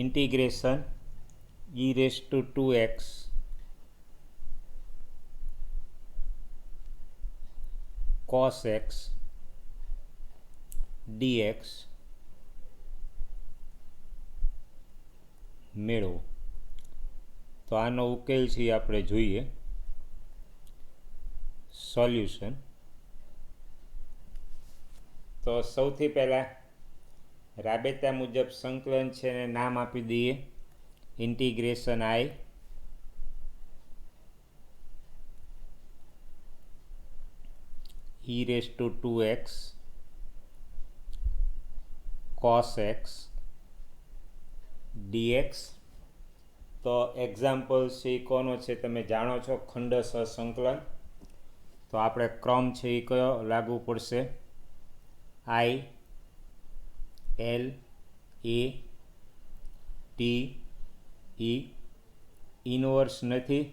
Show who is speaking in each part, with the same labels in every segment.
Speaker 1: Integration e rays two 2x cos x dx મેળવો. તો આનો ઉકેલ છે આપણે જોઈએ. સોલ્યુશન. તો સૌથી પહેલાં રાબેતા મુજબ સંકલન છે ને નામ આપી દઈએ integration i e rays two 2x cos x dx. તો એક્ઝામ્પલ છે એ કોનો છે તમે જાણો છો, ખંડશ સંકલન. તો આપણે ક્રમ છે એ કયો લાગુ પડશે? i l a t e. Inverse નથી,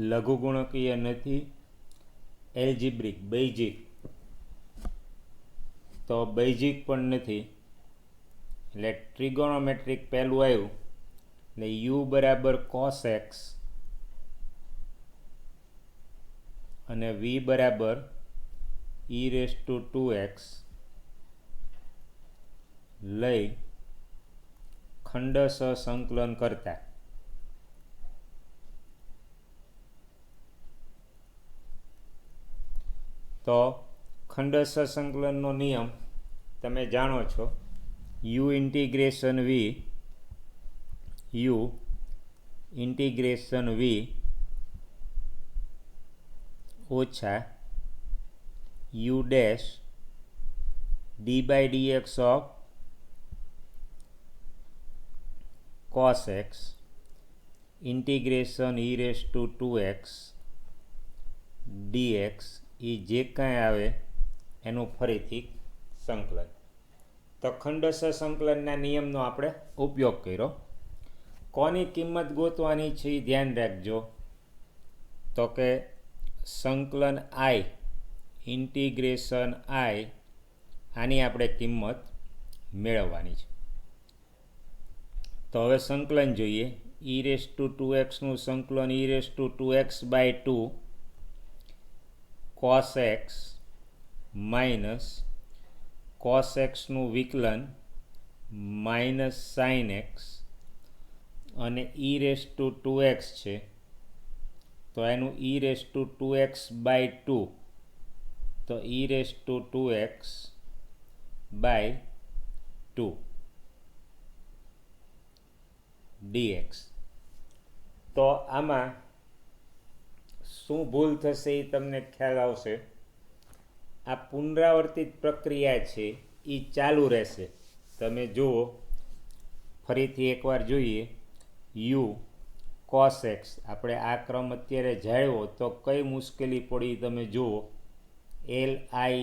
Speaker 1: લઘુગુણકીય નથી, એલ્જિબ્રિક બેઝિક. તો બેઝિક પણ નથી, એટલે ટ્રિગોનોમેટ્રિક પહેલું આવ્યું એટલે u બરાબર cos x અને v બરાબર e રેઝ ટુ 2x લઈ ખંડશ સંકલન કરતા તો ખંડશ સંકલનનો નિયમ તમે જાણો છો, u ઇન્ટિગ્રેશન v ઓછા u dash d by dx of cos x integration e rays two 2x dx એ જે કાંઈ આવે એનું ફરીથી સંકલન. તો ખંડશ સંકલનના નિયમનો આપણે ઉપયોગ કર્યો. કોની કિંમત ગોતવાની છે એ ધ્યાન રાખજો. તો કે સંકલન i ઇન્ટિગ્રેશન i આની આપણે કિંમત મેળવવાની છે. તો હવે સંકલન જોઈએ. e રેઝ ટુ 2xનું સંકલન e rays two 2x by 2 cos x minus cos xનું વિકલન માઇનસ sin x અને e રેઝ ટુ 2x છે તો એનું e rays two 2x by 2. તો e rays two 2x by 2 dx. તો આમાં શું ભૂલ થશે એ તમને ખ્યાલ આવશે. આ પુનરાવર્તિત પ્રક્રિયા છે એ ચાલુ રહેશે. તમે જુઓ, ફરીથી એકવાર જોઈએ. u cos x આપણે આ ક્રમ અત્યારે જાળ્યો તો કઈ મુશ્કેલી પડી તમે જુઓ. l i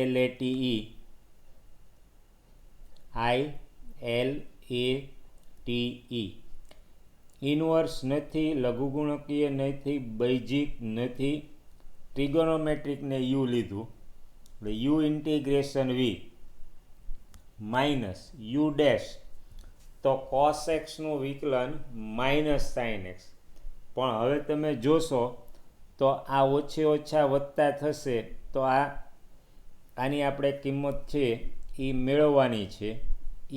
Speaker 1: l a t e inverse નથી, લઘુગુણકીય નથી, બેઝિક નથી, ટ્રિગોનોમેટ્રિકને u લીધું એટલે u integration v minus u dash તો cos xનું વિકલન માઇનસ sin x. પણ હવે તમે જોશો તો આ ઓછે ઓછા વત્તા થશે તો આની આપણે કિંમત છે એ મેળવવાની છે,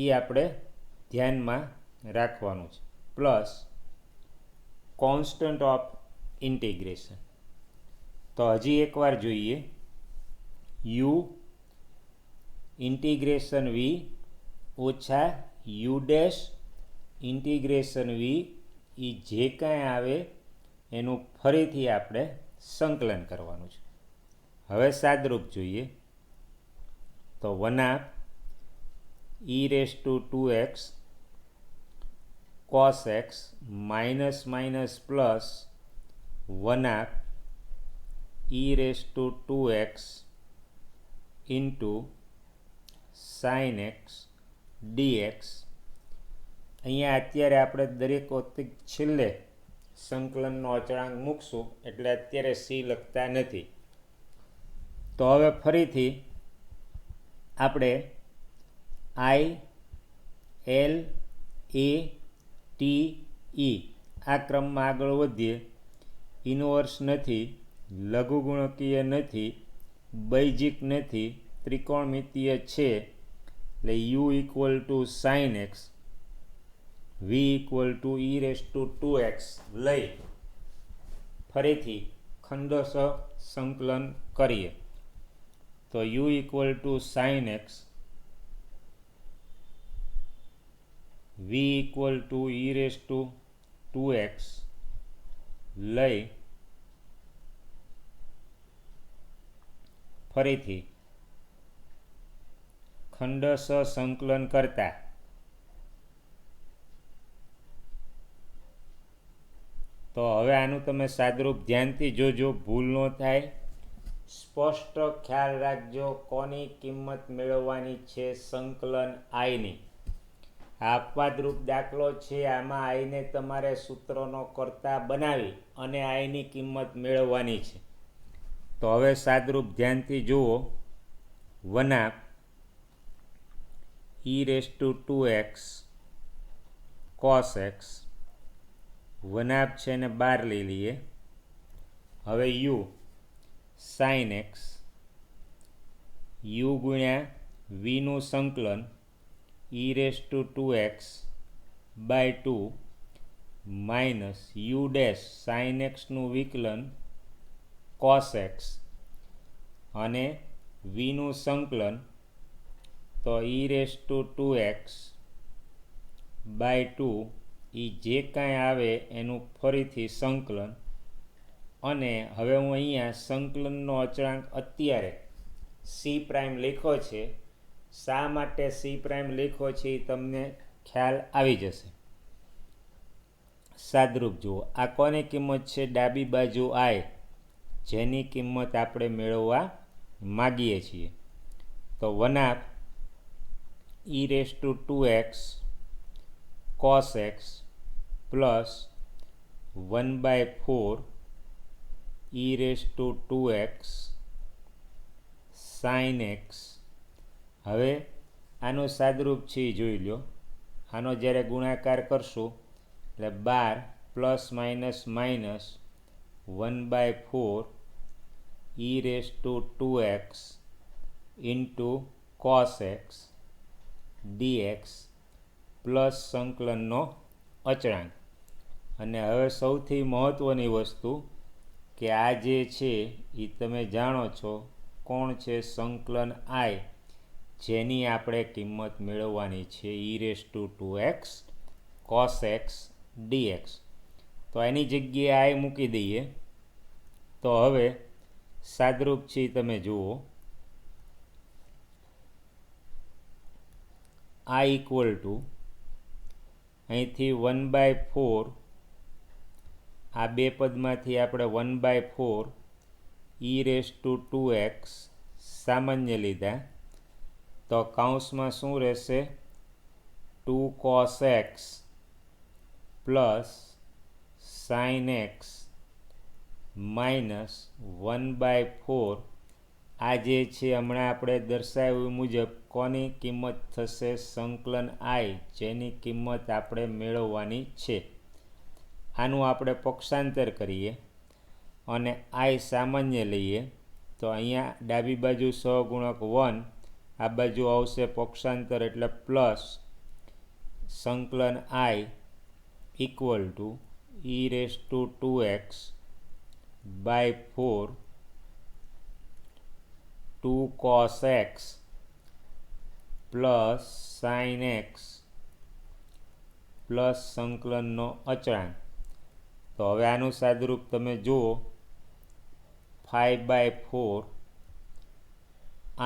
Speaker 1: એ આપણે ધ્યાનમાં રાખવાનું છે. Plus constant of integration. તો હજી એકવાર જોઈએ. u ઇન્ટિગ્રેશન v ઓછા u ડેશ ઇન્ટિગ્રેશન v એ જે કાંઈ આવે એનું ફરીથી આપણે સંકલન કરવાનું છે. હવે સાદરૂપ જોઈએ. તો 1/2 e rays two 2x cos x minus minus plus 1/2 e rays two 2x into sin x dx. અહીંયા અત્યારે આપણે દરેક વખતે છેલ્લે સંકલનનો અચળાંક મૂકશું એટલે અત્યારે c લખતા નથી. તો હવે ફરીથી આપણે આઈ એલ એ ટી ઈ આ ક્રમમાં આગળ વધીએ. ઇનવર્સ નથી, લઘુગુણકીય નથી, બૈજિક નથી, ત્રિકોણમિતીય છે. એટલે u equal to sine x, v equal to e raise to 2x લઈ ફરીથી ખંડશ સંકલન કરીએ. તો u equal to sine x, v equal to e raise to 2x લઈ ફરીથી ખંડશ સંકલન કરતા તો હવે આનું તમે સાદરૂપ ધ્યાનથી જોજો, ભૂલ ન થાય. સ્પષ્ટ ખ્યાલ રાખજો કોની કિંમત મેળવવાની છે, સંકલન આઈની. આ અપવાદરૂપ દાખલો છે, આમાં આઈને તમારે સૂત્રનો કરતા બનાવી અને આઈની કિંમત મેળવવાની છે. તો હવે સાદરૂપ ધ્યાનથી જુઓ. 1/2 ઈ raise to 2x cos x, 1/2 છે ને બહાર લઈ લઈએ. હવે યુ સાઇન એક્સ, યુ ગુણ્યા વીનું સંકલન e raise to 2x by 2 minus u dash sine એક્સનું વિકલન cos x અને વીનું સંકલન તો e raise to 2x by 2 એ જે કાંઈ આવે એનું ફરીથી સંકલન. અને હવે હું અહીંયા સંકલનનો અચળાંક અત્યારે સી પ્રાઇમ લખ્યો છે. શા માટે સી પ્રાઇમ લખ્યો છે એ તમને ખ્યાલ આવી જશે. સાદરૂપ જુઓ, આ કોની કિંમત છે, ડાબી બાજુ આય, જેની કિંમત આપણે મેળવવા માગીએ છીએ. તો 1/2 ઈ raise to 2x cos x plus 1/4 e raise to 2x sin x. હવે આનું સાદરૂપ છે એ જોઈ લો. આનો જ્યારે ગુણાકાર કરશું એટલે 12 plus minus minus 1/4 e raise to 2x into cos x dx plus સંકલનનો અચળાંક. અને હવે સૌથી મહત્ત્વની વસ્તુ કે આ જે છે એ તમે જાણો છો કોણ છે, સંકલન આઈ, જેની આપણે કિંમત મેળવવાની છે e raise to 2x cos x dx. તો એની જગ્યાએ આઈ મૂકી દઈએ. તો હવે સાદરૂપ છે તમે જુઓ. આ ઇક્વલ ટુ અહીંથી 1/4, આ બે પદમાંથી આપણે 1/4 ઈ રેસ ટુ 2x સામાન્ય લીધા તો કૌંસમાં શું રહેશે, 2 cos x plus sin x minus 1/4. આ જે છે હમણાં આપણે દર્શાવ્યું મુજબ કોની કિંમત થશે, સંકલન આઈ, જેની કિંમત આપણે મેળવવાની છે. આનું આપણે પક્ષાંતર કરીએ અને આઈ સામાન્ય લઈએ તો અહીંયા ડાબી બાજુ સહગુણક 1, આ બાજુ આવશે પક્ષાંતર એટલે પ્લસ સંકલન I equal to e raise to 2x by 4 2 cos x plus sin x plus સંકલનનો અચળાંક. તો હવે આનું સાદરૂપ તમે જુઓ. 5/4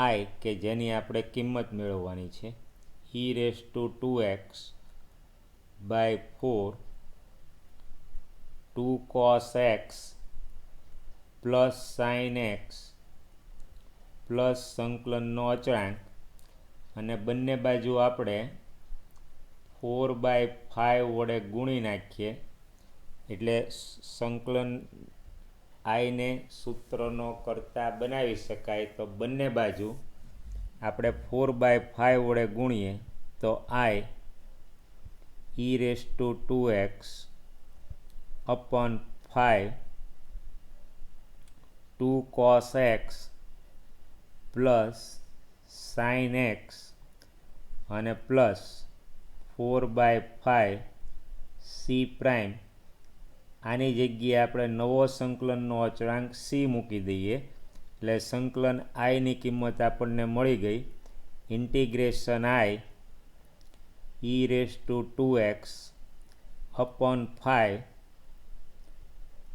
Speaker 1: આઈ કે જેની આપણે કિંમત મેળવવાની છે e raise to 2x by 4 2 cos x plus sin x plus સંકલનનો અચળાંક. અને બંને બાજુ આપણે 4/5 વડે ગુણી નાખીએ એટલે સંકલન આઈને સૂત્રનો કરતા બનાવી શકાય. તો બંને બાજુ આપણે 4/5 વડે ગુણીએ તો I e⁻²x upon 5 2 cos x plus sin x અને પ્લસ 4/5 c પ્રાઇમ. આની જગ્યાએ આપણે નવો સંકલનનો અચળાંક c મૂકી દઈએ એટલે સંકલન આઈની કિંમત આપણને મળી ગઈ integration I e⁻²x upon 5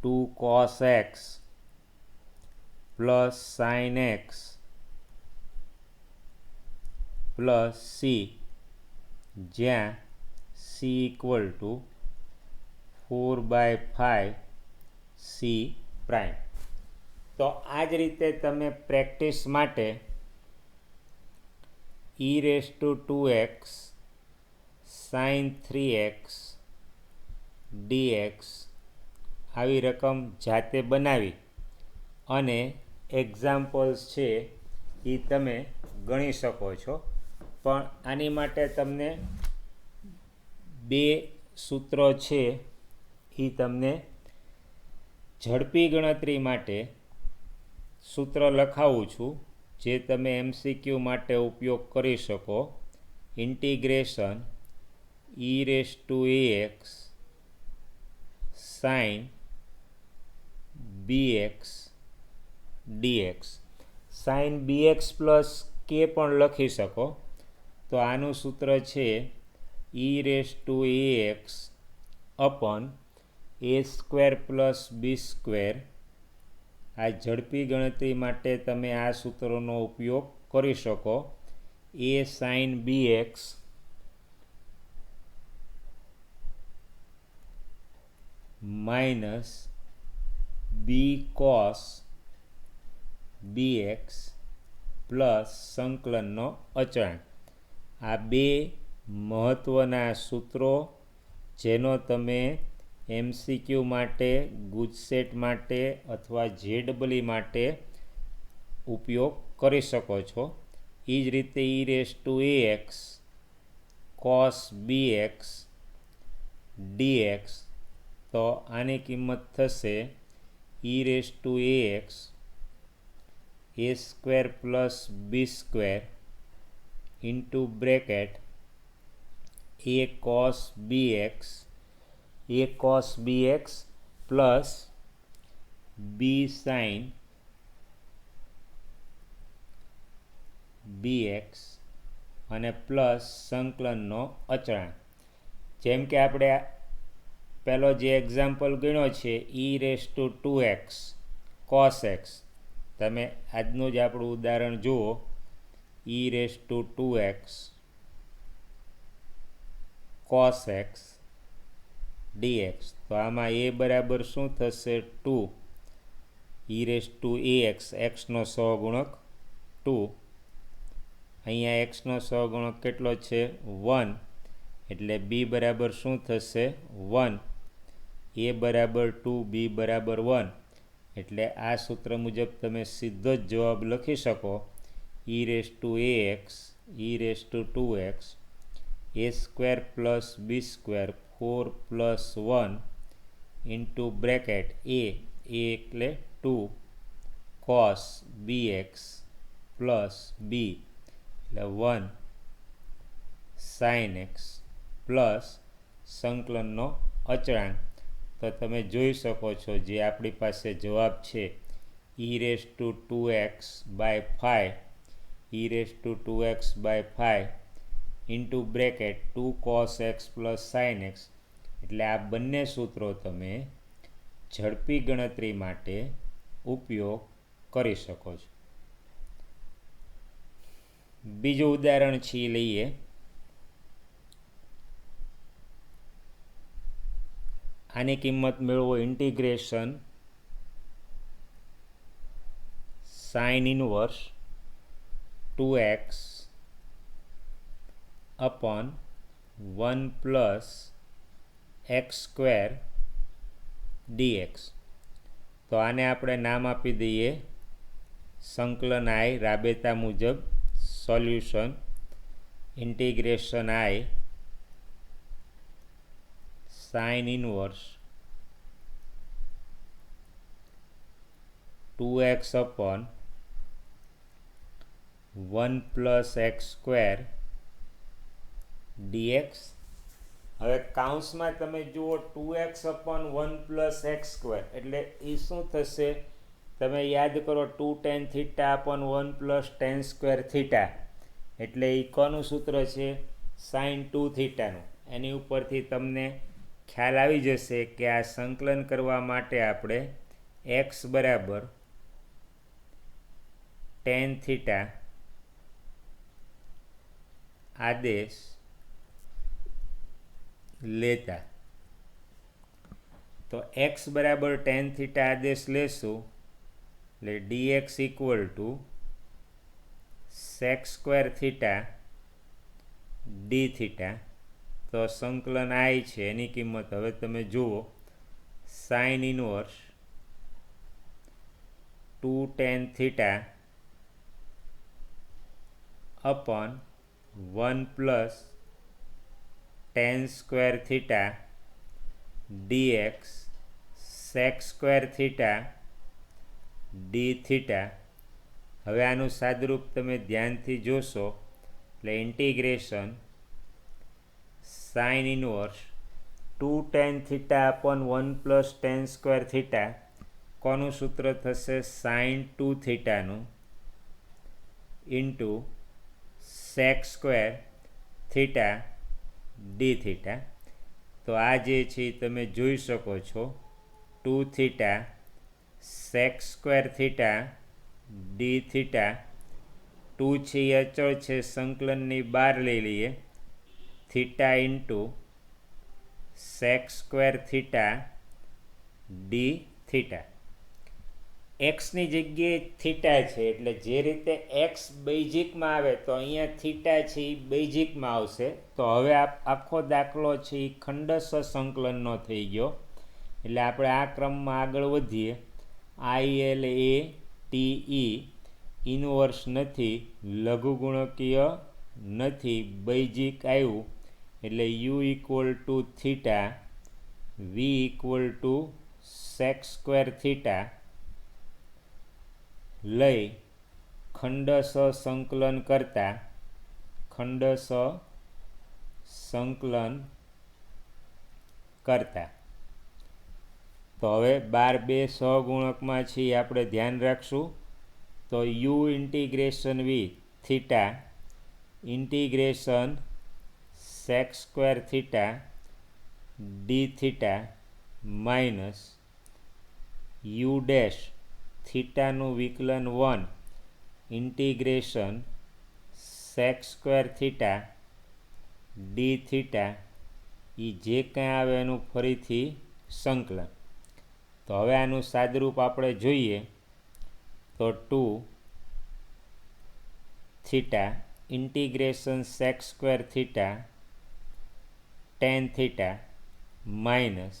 Speaker 1: 2 cos x plus sin x plus c, જ્યાં c equal to 4/5 c prime. તો આ જ રીતે તમે પ્રેક્ટિસ માટે e⁻²x sin 3x dx આવી રકમ જાતે બનાવી અને એક્ઝામ્પલ્સ છે એ તમે ગણી શકો છો. પણ આની માટે તમને 2 સૂત્રો છે એ તમને ઝડપી ગણતરી માટે સૂત્ર લખાવું છું જે તમે MCQ માટે ઉપયોગ કરી શકો. Integration e⁻² ax sin bx dx. sin bx plus k પણ લખી શકો. તો આનું સૂત્ર છે e⁻² ax upon a² plus b². આ ઝડપી ગણતરી માટે તમે આ સૂત્રોનો ઉપયોગ કરી શકો. a sin bx minus b cos bx plus સંકલનનો અચળાંક. આ 2 મહત્ત્વના સૂત્રો જેનો તમે MCQ માટે, ગુજસેટ માટે અથવા JEE માટે ઉપયોગ કરી શકો છો. એ જ રીતે e⁻² ax cos bx dx. તો આની કિંમત થશે e⁻² ax a² plus b² into bracket a cos bx plus b sin bx અને પ્લસ સંકલનનો અચળાંક. જેમ કે આપણે પહેલો જે એક્ઝામ્પલ ગણ્યો છે e⁻²x cos x. તમે આજનું જ આપણું ઉદાહરણ જુઓ e⁻²x cos x dx. તો આમાં a બરાબર શું થશે 2 e⁻² xનો સહગુણક 2. અહીંયા xનો સહગુણક કેટલો છે 1 એટલે b બરાબર શું થશે 1. a બરાબર 2 b બરાબર 1 એટલે આ સૂત્ર મુજબ તમે સીધો જ જવાબ લખી શકો. e⁻² ax a² plus b² 4 plus 1 into bracket a એટલે 2 cos bx પ્લસ b એટલે 1 sin x પ્લસ સંકલનનો અચળાંક. તો તમે જોઈ શકો છો જે આપણી પાસે જવાબ છે e⁻²x/5 into bracket 2 cos x plus sin x. એટલે આ બંને સૂત્રો તમે ઝડપી ગણતરી માટે ઉપયોગ કરી શકો છો. બીજું ઉદાહરણ છે લઈએ. આની કિંમત મેળવો integration sin inverse 2x upon 1 plus x² dx. તો આને આપણે નામ આપી દઈએ સંકલન I રાબેતા મુજબ solution integration I sine inverse 2x upon 1 plus x square dx. હવે કાઉન્સમાં તમે જુઓ 2x upon 1 plus x square એટલે એ શું થશે? તમે યાદ કરો 2 tan theta upon 1 plus tan square theta એટલે એ કોનું સૂત્ર છે? sin 2 થીટાનું. એની ઉપરથી તમને ખ્યાલ આવી જશે કે આ સંકલન કરવા માટે આપણે x બરાબર tan થીટા આદેશ લેતા. તો x બરાબર tan થીટા આદેશ લેશું એટલે dx equal to sec square theta d theta. તો સંકલન I છે એની કિંમત હવે તમે જુઓ sine inverse 2 tan theta upon 1 plus tan square theta dx sec square theta d theta. હવે આનું સાદરૂપ તમે ધ્યાનથી જોશો એટલે integration sine inverse 2 tan theta upon 1 plus tan square theta કોનું સૂત્ર થશે? sin 2 થીટાનું into sec square theta d theta. તો આ જે છે તમે જોઈ શકો છો 2 theta sec square theta d theta. 2 છે એ અચળ છે, સંકલનની બહાર લઈ લઈએ. Theta into sec square theta d theta. એક્સની જગ્યાએ થીટા છે એટલે જે રીતે એક્સ બેઝિકમાં આવે તો અહીંયા થીટા છે એ બેઝિકમાં આવશે. તો હવે આખો દાખલો છે એ ખંડસ્થ સંકલનનો થઈ ગયો. એટલે આપણે આ ક્રમમાં આગળ વધીએ. ILATE ઇનવર્સ નથી, લઘુગુણકીય નથી, બેઝિક આવ્યું એટલે u equal to theta v equal to sec square theta લઈ ખંડસ્થ સંકલન કરતા. તો હવે 12 સહગુણકમાં છે આપણે ધ્યાન રાખશું. તો u integration v theta integration sec square theta d theta minus u dash થીટાનું વિકલન 1 integration sec square theta d theta એ જે કાંઈ આવે એનું ફરીથી સંકલન. તો હવે આનું સાદરૂપ આપણે જોઈએ તો 2 theta integration sec square theta tan theta minus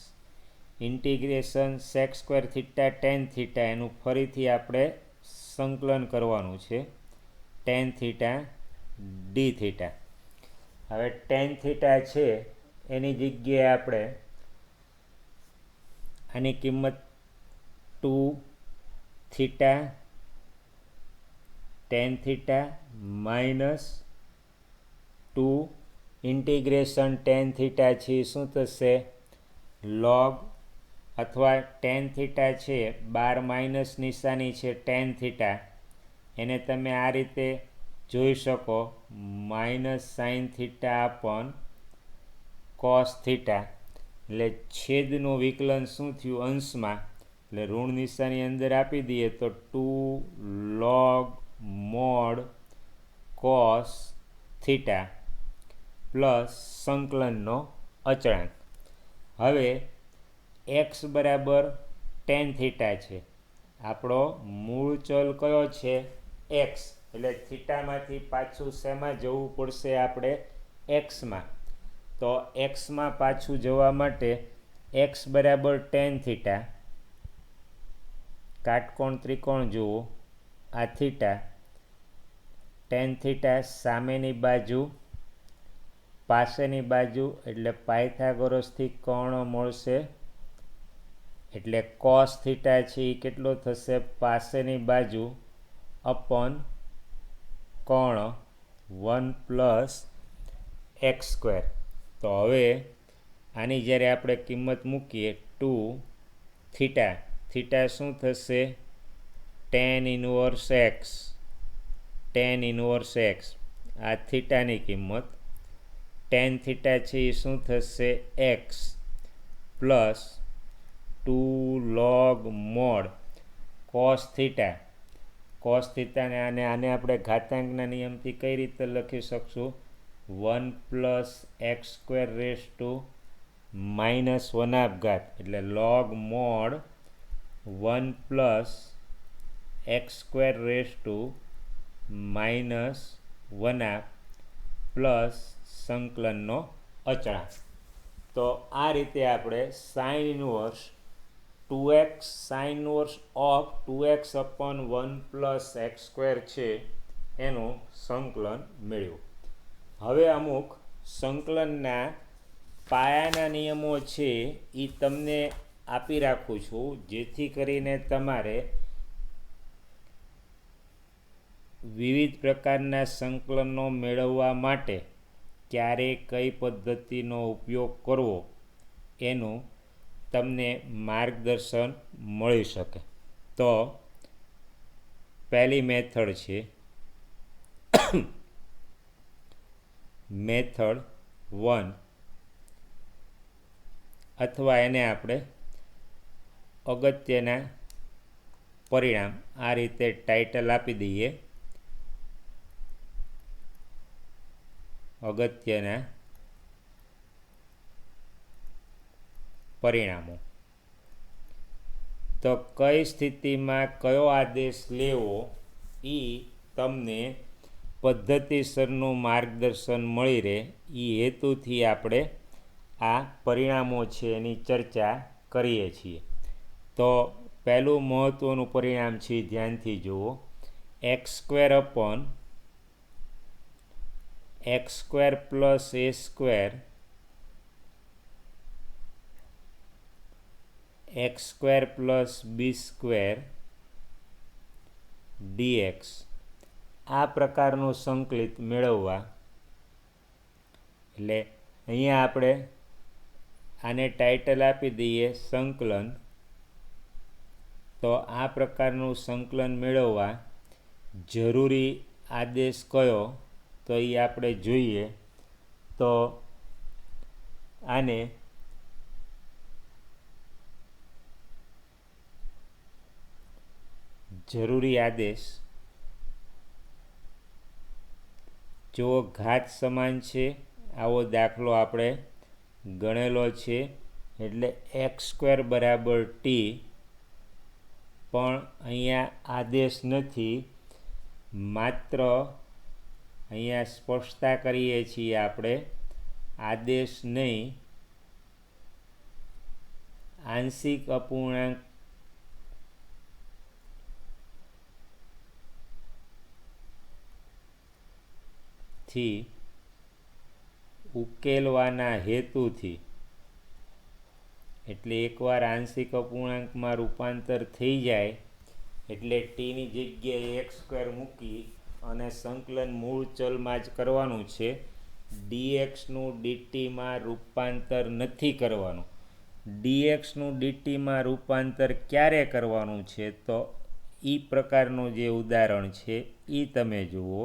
Speaker 1: integration sec square theta tan theta એનું ફરીથી આપણે સંકલન કરવાનું છે tan થીટા d થીટા. હવે tan થીટા છે એની જગ્યાએ આપણે આની કિંમત 2 theta tan theta minus 2 integration tan theta છે શું થશે? log અથવા tan થીટા છે 12 માઇનસ નિશાની છે tan થીટા એને તમે આ રીતે જોઈ શકો minus sine theta upon cos theta. એટલે છેદનું વિકલન શું થયું? અંશમાં. એટલે ઋણ નિશાની અંદર આપી દઈએ તો 2 log mod cos theta plus સંકલનનો અચળાંક. હવે x બરાબર tan થીટા છે. આપણો મૂળ ચલ કયો છે? x. એટલે થીટામાંથી પાછું શેમાં જવું પડશે? આપણે એક્સમાં. તો એક્સમાં પાછું જવા માટે x બરાબર tan થીટા, કાટકોણ ત્રિકોણ જુઓ આ થીટા ટેન થીટા સામેની બાજુ પાસેની બાજુ એટલે પાયથાગોરસથી કર્ણ મળશે, એટલે કોસ થીટા છે એ કેટલો થશે પાસેની બાજુ અપોન કર્ણ 1+x². તો હવે આની જ્યારે આપણે કિંમત મૂકીએ 2 થીટા, થીટા શું થશે tan inverse x, આ થીટાની કિંમત, tan થીટા છે એ શું થશે x plus 2 log mod cos theta. Cos થીટાને આને આપણે ઘાતાંકના નિયમથી કઈ રીતે લખી શકશું 1+x² -1/2 એટલે log mod 1+x² -1/2 પ્લસ સંકલનનો અચળાંક. તો આ રીતે આપણે sin inverse 2x sin inverse of 2x upon 1+x² છે એનું સંકલન મેળવ્યું. હવે અમુક સંકલનના પાયાના નિયમો છે એ તમને આપી રાખું છું, જેથી કરીને તમારે વિવિધ પ્રકારના સંકલનો મેળવવા માટે ક્યારે કઈ પદ્ધતિનો ઉપયોગ કરવો એનું તમને માર્ગદર્શન મળી શકે. તો પહેલી મેથડ છે મેથડ 1, અથવા એને આપણે અગત્યના પરિણામ આ રીતે ટાઇટલ આપી દઈએ, અગત્યના પરિણામો. તો કઈ સ્થિતિમાં કયો આદેશ લેવો એ તમને પદ્ધતિસરનું માર્ગદર્શન મળી રહે એ હેતુથી આપણે આ પરિણામો છે એની ચર્ચા કરીએ છીએ. તો પહેલું મહત્ત્વનું પરિણામ છે ધ્યાનથી જુઓ, x² upon x² plus a² x² plus b² dx. આ પ્રકારનું સંકલિત મેળવવા એટલે અહીંયા આપણે આને ટાઇટલ આપી દઈએ સંકલન. તો આ પ્રકારનું સંકલન મેળવવા જરૂરી આદેશ કયો તો એ આપણે જોઈએ. તો આને જરૂરી આદેશ જો ઘાત સમાન છે આવો દાખલો આપણે ગણેલો છે, એટલે x² બરાબર t, પણ અહીંયા આદેશ નથી, માત્ર અહીંયા સ્પષ્ટતા કરીએ છીએ આપણે, આદેશ નહીં, આંશિક અપૂર્ણાંક થી ઉકેલવાના હેતુથી, એટલે એકવાર આંશિક અપૂર્ણાંકમાં રૂપાંતર થઈ જાય એટલે ટીની જગ્યાએ x² મૂકી અને સંકલન મૂળ ચલમાં જ કરવાનું છે, dxનું dtમાં રૂપાંતર નથી કરવાનું. dxનું dtમાં રૂપાંતર ક્યારે કરવાનું છે તો એ પ્રકારનું જે ઉદાહરણ છે એ તમે જુઓ.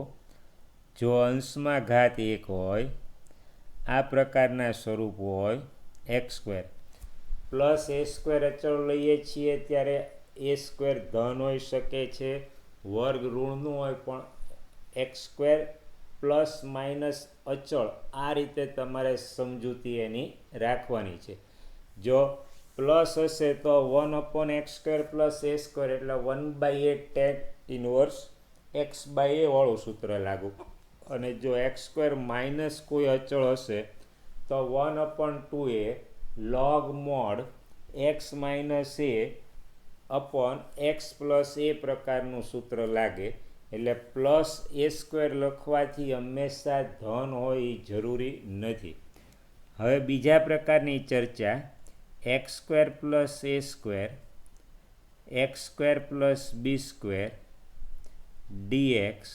Speaker 1: જો અંશમાં ઘાત 1 હોય, આ પ્રકારના સ્વરૂપ હોય, x² પ્લસ a² અચળ લઈએ છીએ ત્યારે a² ધન હોઈ શકે છે, વર્ગ ઋણનું હોય, પણ x² પ્લસ માઇનસ અચળ આ રીતે તમારે સમજૂતી એની રાખવાની છે. જો પ્લસ હશે તો 1/x² પ્લસ a² એટલે 1/a tan ઇન્વર્સ x/a વાળું સૂત્ર લાગુ. અને જો x² માઇનસ કોઈ અચળ હશે તો 1/2a log mod x - a upon x plus a પ્રકારનું સૂત્ર લાગે. એટલે પ્લસ એ સ્ક્વેર લખવાથી હંમેશા ધન હોય એ જરૂરી નથી. હવે બીજા પ્રકારની ચર્ચા, એક્સ સ્ક્વેર પ્લસ એ સ્ક્વેર, એક્સ સ્ક્વેર પ્લસ બી સ્ક્વેર ડીએક્સ.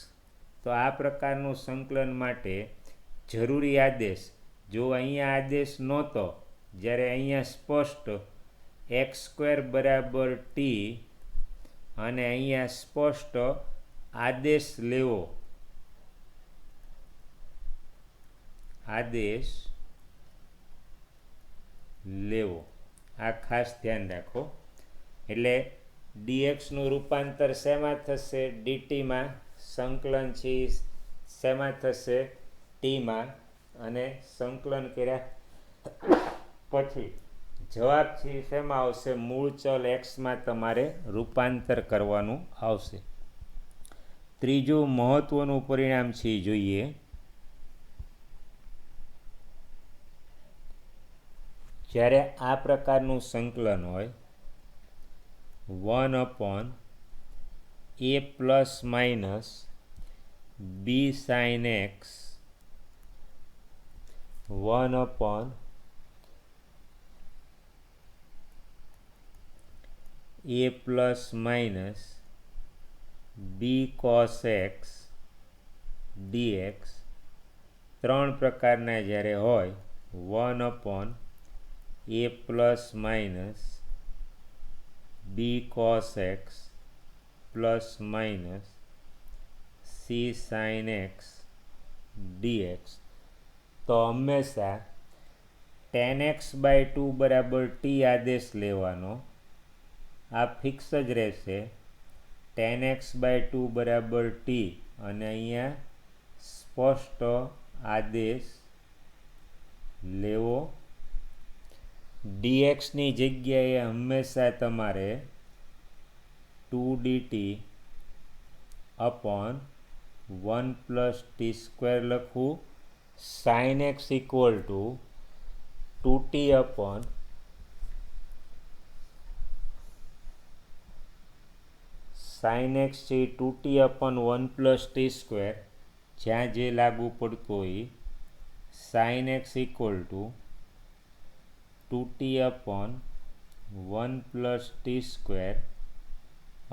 Speaker 1: તો આ પ્રકારનું સંકલન માટે જરૂરી આદેશ, જો અહીંયા આદેશ નહોતો, જ્યારે અહીંયા સ્પષ્ટ એક્સ સ્ક્વેર બરાબર ટી અને અહીંયા સ્પષ્ટ આદેશ લેવો, આદેશ લેવો, આ ખાસ ધ્યાન રાખો. એટલે ડીએક્સનું રૂપાંતર શેમાં થશે? ડીટીમાં. સંકલન છે શેમાં થશે? ટીમાં. અને સંકલન કર્યા પછી જવાબ છે શેમાં આવશે? મૂળ ચલ એક્સમાં તમારે રૂપાંતર કરવાનું આવશે. ત્રીજું મહત્વનું પરિણામ છે જોઈએ. જ્યારે આ પ્રકારનું સંકલન હોય 1/a plus minus b sine x 1/a plus minus b cos x dx, ત્રણ પ્રકારના જ્યારે હોય 1/a plus minus b cos x plus minus c sine x dx, તો હંમેશા tan x/2 બરાબર ટી આદેશ લેવાનો. આ ફિક્સ જ રહેશે. tan x/2 બરાબર ટી અને અહીંયા સ્પષ્ટ આદેશ લેવો. ડીએક્સની જગ્યાએ હંમેશા તમારે 2dt અપોન 1 + t² લખવું. Sine x equal to 2t upon sine x છે 2t અપોન 1 + t², જ્યાં જે લાગુ પડતું હોય. Sine x equal to 2t upon 1 + t²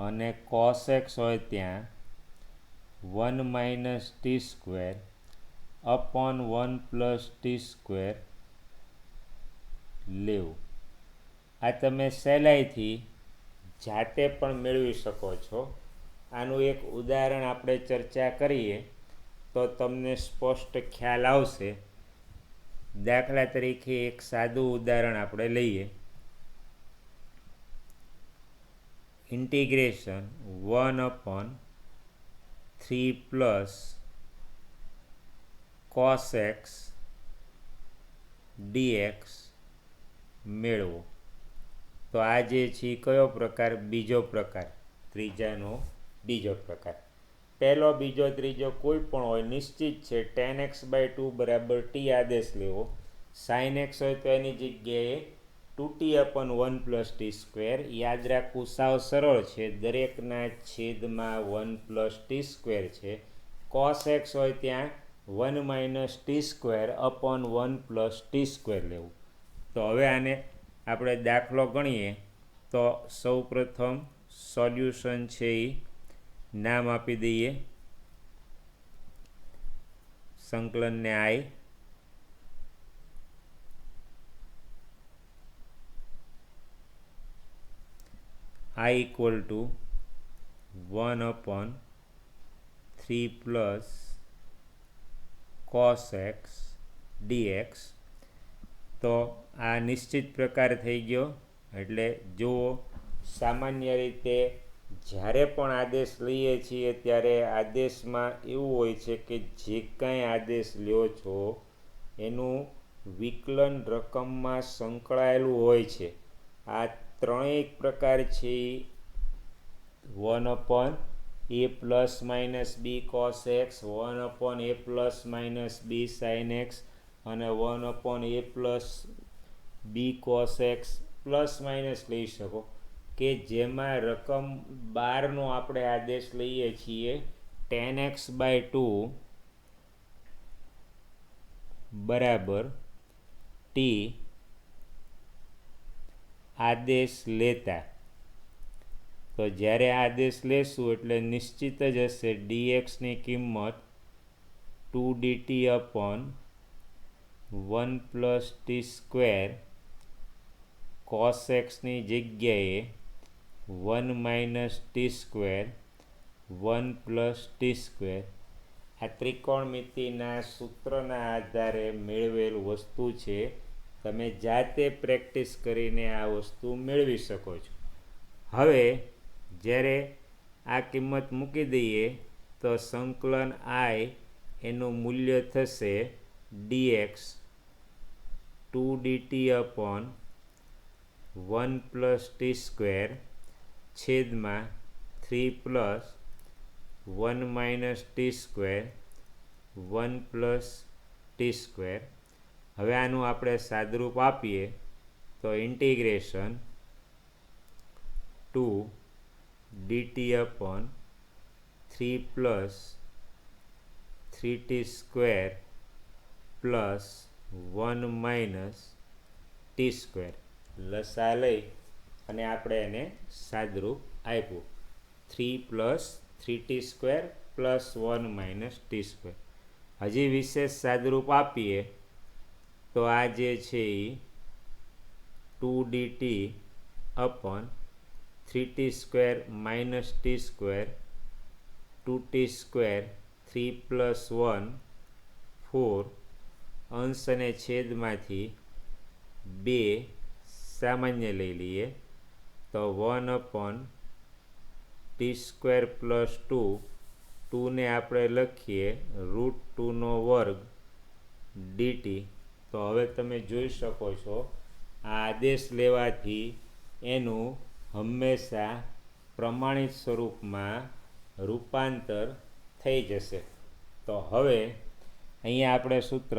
Speaker 1: અને કોસ એક્સ હોય ત્યાં 1 - t² અપોન 1 + t² લેવું. આ તમે સહેલાઈથી જાતે પણ મેળવી શકો છો. આનું એક ઉદાહરણ આપણે ચર્ચા કરીએ તો તમને સ્પષ્ટ ખ્યાલ આવશે. દાખલા તરીકે એક સાદું ઉદાહરણ આપણે લઈએ. ઇન્ટિગ્રેશન 1/3 + cos x dx મેળવો. તો આ જે છે કયો પ્રકાર? બીજો પ્રકાર. ત્રીજાનો બીજો પ્રકાર. પહેલો, બીજો, ત્રીજો કોઈ પણ હોય, નિશ્ચિત છે tan x/2 બરાબર ટી આદેશ લેવો. સાઇન એક્સ હોય તો એની જગ્યાએ 2t અપોન 1 + t². યાદ રાખવું સાવ સરળ છે, દરેકના છેદમાં 1 + t² છે. કોસ એક્સ હોય ત્યાં 1 - t² અપોન 1 + t² લેવું. તો હવે આને આપણે દાખલો ગણીએ તો સૌ પ્રથમ સોલ્યુશન છે એ નામ આપી દઈએ. સંકલનને i. i equal to 1/3 + cos x dx. તો આ નિશ્ચિત પ્રકાર થઈ ગયો. એટલે જુઓ, સામાન્ય રીતે જ્યારે પણ આદેશ લઈએ છીએ ત્યારે આદેશમાં એવું હોય છે કે જે કાંઈ આદેશ લ્યો છો એનું વિકલન રકમમાં સંકળાયેલું હોય છે. આ ત્રણેય પ્રકાર છે 1/a plus minus b cos x, 1/a plus minus b sine x અને 1/a plus b cos x plus minus લઈ શકો, કે જેમાં રકમ 12નો આપણે આદેશ લઈએ છીએ 10x/2 બરાબર ટી આદેશ લેતા, તો જ્યારે આદેશ લેશું એટલે નિશ્ચિત જ હશે dxની કિંમત 2dt/1 + t² cos x ની જગ્યાએ 1 - t², 1 + t². આ ત્રિકોણમિતિના સૂત્રના આધારે મેળવેલ વસ્તુ છે. તમે જાતે પ્રેક્ટિસ કરીને આ વસ્તુ મેળવી શકો છો. હવે જ્યારે આ કિંમત મૂકી દઈએ તો સંકલન I એનું મૂલ્ય થશે dx 2dt/1 + t² છેદમાં 3 + 1 - t², 1 + t². હવે આનું આપણે સાદરૂપ આપીએ તો ઇન્ટિગ્રેશન 2dt/3 + 3t² + 1 - t². લસા લઈ અને આપણે એને સાદરૂપ આપ્યું 3 + 3t² + 1 - t². હજી વિશેષ સાદરૂપ આપીએ તો આ જે છે એ 2dt/3t² - t², 2t², 3 + 1 4, અંશ અને છેદમાંથી 2 સામાન્ય લઈ લઈએ તો 1/t² + 2, 2ને આપણે લખીએ √2² dt. તો હવે તમે જોઈ શકો છો આ આદેશ લેવાથી એનું હંમેશા પ્રમાણિત સ્વરૂપમાં રૂપાંતર થઈ જશે. તો હવે અહીંયા આપણે સૂત્ર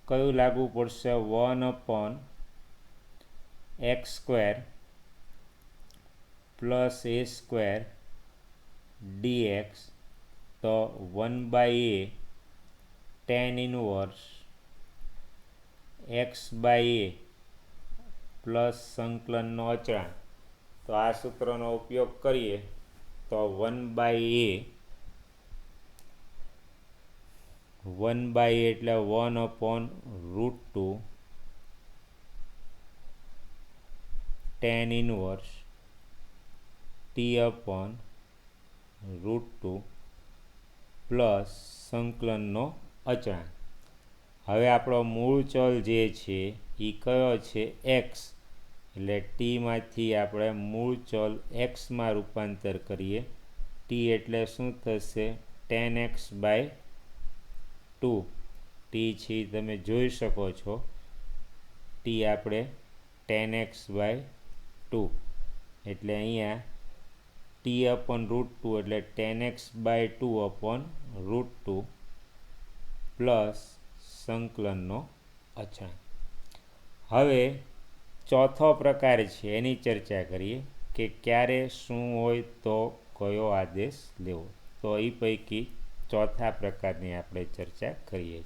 Speaker 1: કયું લાગુ પડશે? 1/x² + a² dx. તો 1/a tan 1 x/a પ્લસ સંકલનનો અચળાંક. તો આ સૂત્રનો ઉપયોગ કરીએ તો 1/a એટલે 1/√2 tan 1 t/√2 પ્લસ સંકલનનો અચળાંક. હવે આપણો મૂળ ચલ જે છે એ કયો છે? x. એટલે ટીમાંથી આપણે મૂળ ચલ એક્સમાં રૂપાંતર કરીએ. ટી એટલે શું થશે? tan x/2. ટી છે તમે જોઈ શકો છો ટી આપણે tan x/2 એટલે અહીંયા t/√2 એટલે tan x/2/√2 પ્લસ સંકલનનો અચળાંક. હવે ચોથો પ્રકાર છે એની ચર્ચા કરીએ કે ક્યારે શું હોય તો કયો આદેશ લેવો. તો એ પૈકી ચોથા પ્રકારની આપણે ચર્ચા કરીએ.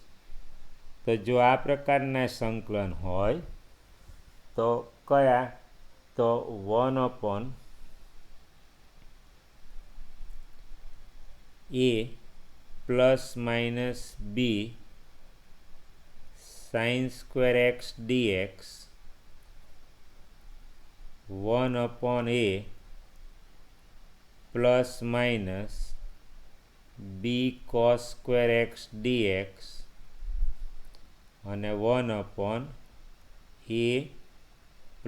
Speaker 1: તો જો આ પ્રકારના સંકલન હોય તો કયા? તો 1/a ± b sin² x dx, 1/a ± b cos² x dx અને 1/a ±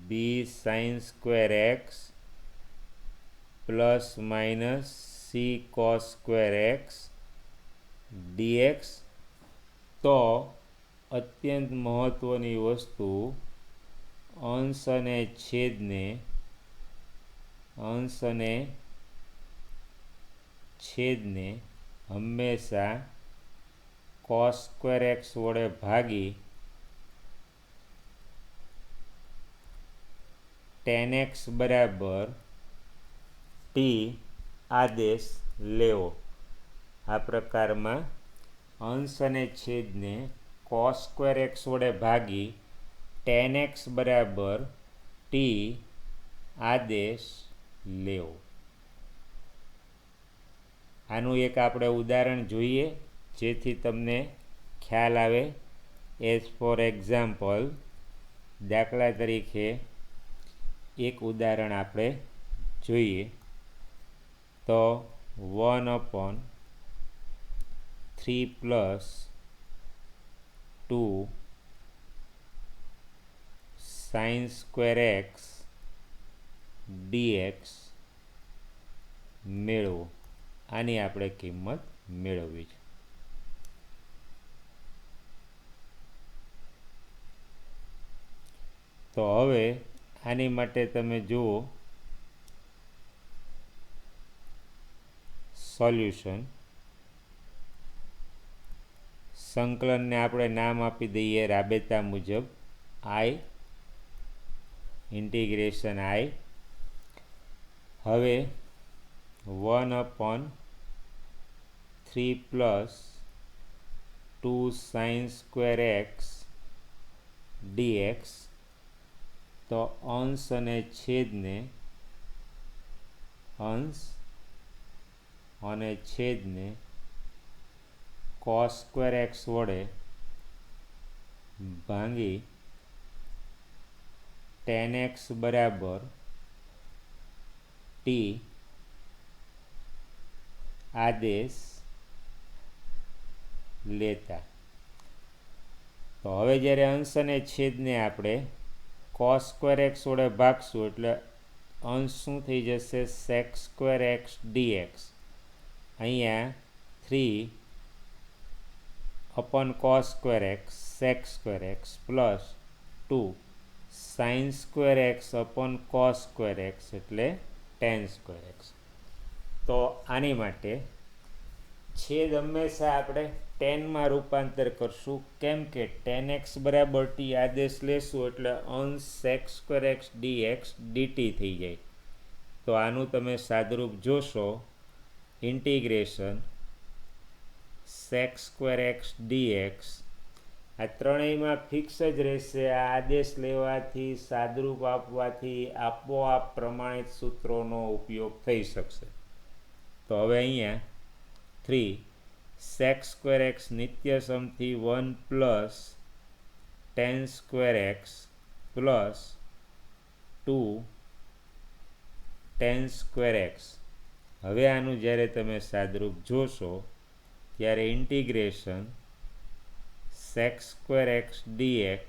Speaker 1: b sin² x ± c cos² x dx. તો અત્યંત મહત્ત્વની વસ્તુ, અંશ અને છેદને હંમેશા cos² x વડે ભાગી tan x = t આદેશ લેવો. આ પ્રકારમાં અંશ અને છેદને cos સ્ક્વેર એક્સ વડે ભાગી tan x બરાબર t આદેશ લેવો. આનું એક આપણે ઉદાહરણ જોઈએ જેથી તમને ખ્યાલ આવે. એઝ ફોર એક્ઝામ્પલ, દાખલા તરીકે એક ઉદાહરણ આપણે જોઈએ તો 1/3 + 2 sin સ્ક્વેર એક્સ dx મેળવો. આની આપણે કિંમત મેળવવી છે. તો હવે આની માટે તમે જુઓ સોલ્યુશન. સંકલનને આપણે નામ આપી દઈએ રાબેતા મુજબ i ઇન્ટિગ્રેશન i. હવે 1/3 + 2 sin સ્ક્વેર એક્સ dx. તો અંશ અને છેદને cos સ્ક્વેર એક્સ વડે ભાંગી tan x બરાબર t આદેશ લેતા. તો હવે જ્યારે અંશ અને છેદને આપણે cos સ્ક્વેર એક્સ વડે ભાગશું એટલે અંશ શું થઈ જશે? sec square x dx. અહીંયા 3/cos square x sec square x plus 2 sin square x cos square x એટલે tan સ્ક્વેર એક્સ. તો આની માટે છેદ હંમેશા આપણે ટેનમાં રૂપાંતર કરશું, કેમ કે tan x બરાબર t આદેશ લેશું એટલે અંશ sec square x dx dt થઈ જાય. તો આનું તમે સાદુરૂપ જોશો integration sec square x dx. આ ત્રણેયમાં ફિક્સ જ રહેશે. આ આદેશ લેવાથી, સાદુરૂપ આપવાથી આપોઆપ પ્રમાણિત સૂત્રોનો ઉપયોગ થઈ શકશે. તો હવે અહીંયા 3 sec સ્ક્વેર એક્સ નિત્યસમથી 1 + tan square x plus 2 tan square x. હવે આનું જ્યારે તમે સાદુરૂપ જોશો ત્યારે integration sec square x dx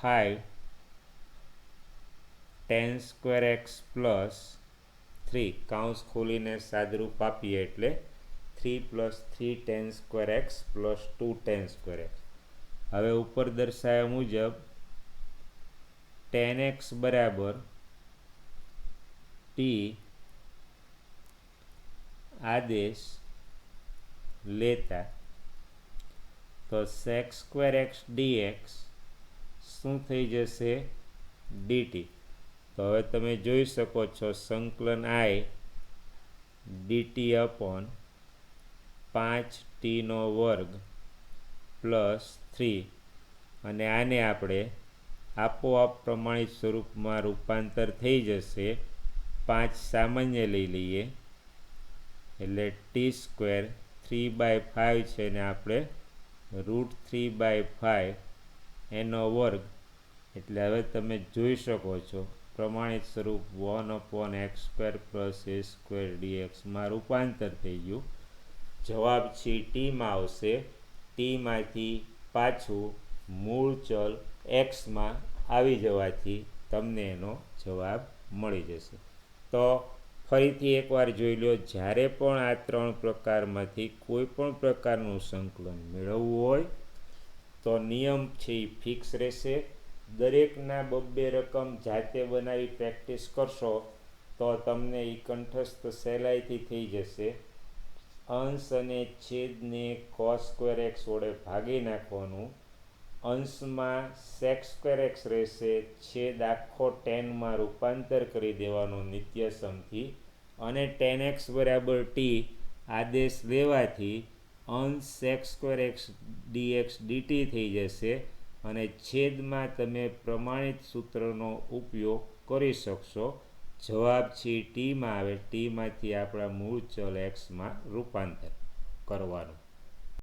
Speaker 1: 5 tan square x plus 3 કૌંસ ખોલીને સાદુરૂપ આપીએ એટલે 3 + 3 tan square x plus 2 tan square x. હવે ઉપર દર્શાવ્યા મુજબ tan x બરાબર t આદેશ લેતા. તો sec સ્ક્વેર એક્સ dx શું થઈ જશે? dt. તો હવે તમે જોઈ શકો છો સંકલન i dt / 5t² પ્લસ 3. અને આને આપણે આપોઆપ પ્રમાણિત સ્વરૂપમાં રૂપાંતર થઈ જશે. 5 સામાન્ય લઈ લઈએ એટલે t² 3/5 છે ને આપણે √3/5 એનો વર્ગ. એટલે હવે તમે જોઈ શકો છો પ્રમાણિત સ્વરૂપ 1/x² + a² dx માં રૂપાંતર થઈ ગયું. જવાબ છે ટીમાં આવશે. ટીમાંથી પાછું મૂળ ચલ એક્સમાં આવી જવાથી તમને એનો જવાબ મળી જશે. તો ફરીથી એકવાર જોઈ લો, જ્યારે પણ આ ત્રણ પ્રકારમાંથી કોઈ પણ પ્રકારનું સંકલન મેળવવું હોય તો નિયમ છે એ ફિક્સ રહેશે. દરેકના 2 રકમ જાતે બનાવી પ્રેક્ટિસ કરશો તો તમને એ કંઠસ્થ સહેલાઈથી થઈ જશે. અંશ અને છેદને cos સ્ક્વેર એક્સ વડે ભાગી નાખવાનું અંશમાં sec સ્ક્વેર એક્સ રહેશે, છેદ આખો ટેનમાં રૂપાંતર કરી દેવાનો નિત્યસમથી, અને ટેન એક્સ બરાબર ટી આદેશ દેવાથી અંશ sec square x dx dt થઈ જશે, અને છેદમાં તમે પ્રમાણિત સૂત્રનો ઉપયોગ કરી શકશો. જવાબ છે ટીમાં આવે, ટીમાંથી આપણા મૂળ ચલ એક્સમાં રૂપાંતર કરવાનું.